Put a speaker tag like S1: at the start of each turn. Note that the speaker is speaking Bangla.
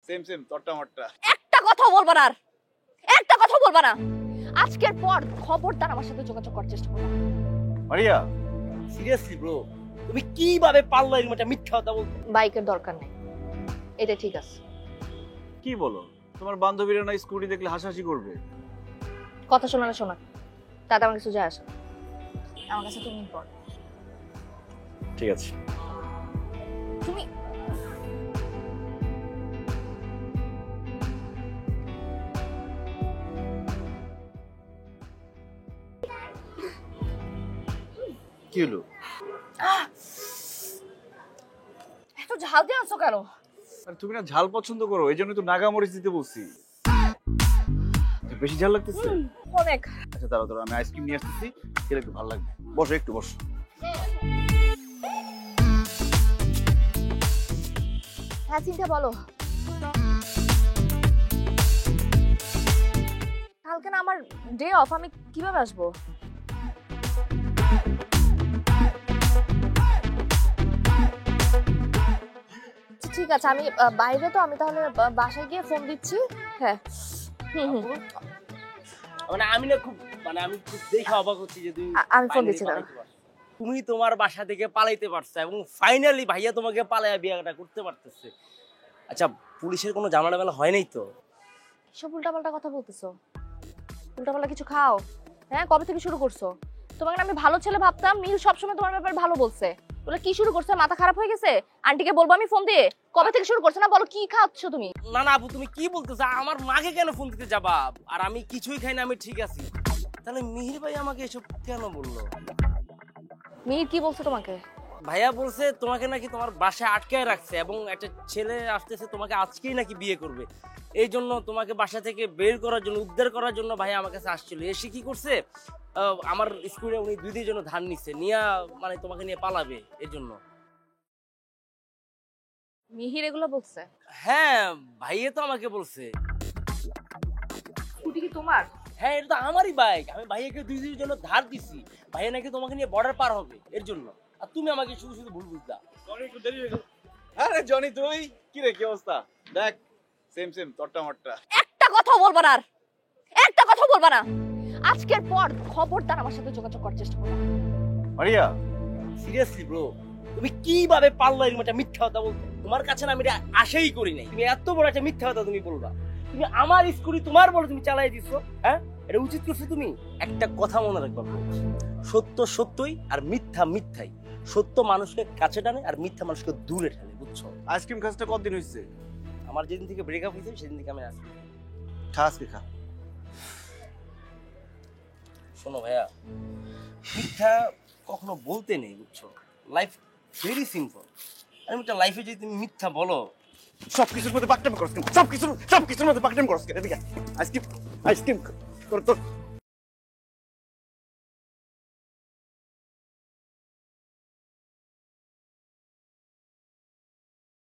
S1: সেম সেম তোরটা আমারটা।
S2: একটা কথা বলবা না, আর একটা কথা বলবা না। আজকের পর খবরদার আমার সাথে যোগাযোগ করার চেষ্টা করো।
S1: মারিয়া
S3: সিরিয়াসলি ব্রো, তুমি কিভাবে পারলো এরকম একটা মিথ্যা কথা বলতে?
S2: বাইকের দরকার নেই, এটা ঠিক আছে।
S1: কি বলো, তোমার বান্ধবীরা না স্কুটি দেখলে হাসাহাসি করবে?
S2: কথা শোনা না শোনা, তাতে আমার কিছু যায় আসে না। আমার কাছে তুমি ইম্পর্টেন্ট।
S1: ঠিক আছে।
S2: তুমি
S1: কি হলো?
S2: এত ঝাল দিয়ে আনছো কেন?
S1: আর তুমি না ঝাল পছন্দ করো, এই জন্য তো নাগা মরিচ দিতে বলছি। বেশি ঝাল লাগতেছে?
S2: অনেক।
S1: আচ্ছা দাঁড়াও দাঁড়াও, আমি আইসক্রিম নিয়ে আসতেছি, খেলে একটু ভালো লাগবে। বসো একটু বসো।
S2: হ্যাঁ চিন্তা বলো। কালকে না আমার ডে অফ, আমি কিভাবে আসবো? ঠিক আছে, আমি বাইরে তো, আমি তাহলে বাসায় গিয়ে ফোন দিচ্ছি। হ্যাঁ
S3: মানে আমি না খুব আমি খুব দেখে অবাক হচ্ছি যে তুমি
S2: আমি ফোন
S3: finally
S2: দিচ্ছি দাঁড়াও।
S3: পালাইতে পারছো। তুমি তোমার বাসা থেকে পালাইতে পারছো এবং ফাইনালি ভাইয়া তোমাকে পালাইয়া বিয়েটা করতে পারতেছে। আচ্ছা, পুলিশের কোনো ঝামেলা মেলা হয় নাই তো?
S2: সব উল্টাপাল্টা কথা বলতেছো। উল্টাপাল্টা কিছু খাও। হ্যাঁ, কবে থেকে শুরু করছো? তোমাকে না আমি ভালো ছেলে ভাবতাম, নীল সবসময় তোমার ব্যাপারে ভালো বলছে। বলে কি শুরু করছে? মাথা খারাপ হয়ে গেছে? আন্টিকে বলবো আমি ফোন দিয়ে? কবে থেকে শুরু করছো? না বলো কি খাচ্ছ তুমি?
S3: না না আপু, তুমি কি বলতেছো? আমার মাকে কেন ফোন দিতে যাবা? আর আমি কিছুই খাই না, আমি ঠিক আছি। তাহলে মিহির ভাই আমাকে এসব কেন বললো?
S2: মিহির কি বলছে তোমাকে?
S3: ভাইয়া বলছে তোমাকে নাকি তোমার বাসায় আটকায় রাখছে এবং একটা ছেলে আসতেছে তোমাকে আজকেই নাকি বিয়ে করবে। এই জন্য তোমাকে বাসা থেকে বের করার জন্য, উদ্ধার করার জন্য ভাইয়া আমার কাছে আসছিল। এসে কি করছে, আমার স্কুলে উনি 2 দিনের জন্য ধান নিচ্ছে, নিয়ে মানে তোমাকে নিয়ে পালাবে এর জন্য।
S2: মিহির এগুলো বলছে?
S3: হ্যাঁ, ভাইয়া তো আমাকে বলছে।
S2: স্কুটি কি তোমার?
S3: হ্যাঁ, এটা তো আমারই বাইক। আমি ভাইয়াকে 2 দিনের জন্য ধার দিছি। ভাইয়া নাকি তোমাকে নিয়ে বর্ডার পার হবে এর জন্য। আর তুমি আমাকে শুধু শুধু ভুল বুঝতা।
S1: জনি একটু দেরি হয়ে গেল। আরে জনি তুই কি রে, কি অবস্থা? দেখ সেম সেম তোরটা আমারটা।
S2: একটা কথা বলবা না, আর একটা কথা বলবা না। আজকের পর খবরদার আমার সাথে যোগাযোগ করার চেষ্টা করো।
S1: মারিয়া
S3: সিরিয়াসলি ব্রো, তুমি কিভাবে পারলো এরকম একটা মিথ্যা কথা বলতে? তোমার কাছে না আমি এটা আশাই করি নাই তুমি এত বড় একটা মিথ্যা কথা তুমি বলবা। তুমি আমার স্কুটি তোমার বলে তুমি চালাই দিছো। হ্যাঁ, এটা উচিত করছো তুমি? একটা কথা মনে রাখবা bro, সত্য সত্যই আর মিথ্যা মিথ্যাই। সত্য মানুষকে কাছে টানে আর মিথ্যা মানুষকে দূরে টানে, বুঝছো?
S1: আইসক্রিম খাসটা কতদিন হয়েছে?
S3: আমার যেদিন থেকে ব্রেকআপ হয়েছে সেদিন থেকে আমি আসি।
S1: খা আজকে খা।
S3: শোনো ভাইয়া, মিথ্যা কখনো বলতে নেই, বুঝছো? Life very simple. আর একটা লাইফে যদি তুমি মিথ্যা বলো,
S1: সবকিছুর মধ্যে পাকটাম করছ কেন? সবকিছুর মধ্যে পাকটাম করছ কেন? এদিকে আইসক্রিম আইসক্রিম তোর তোর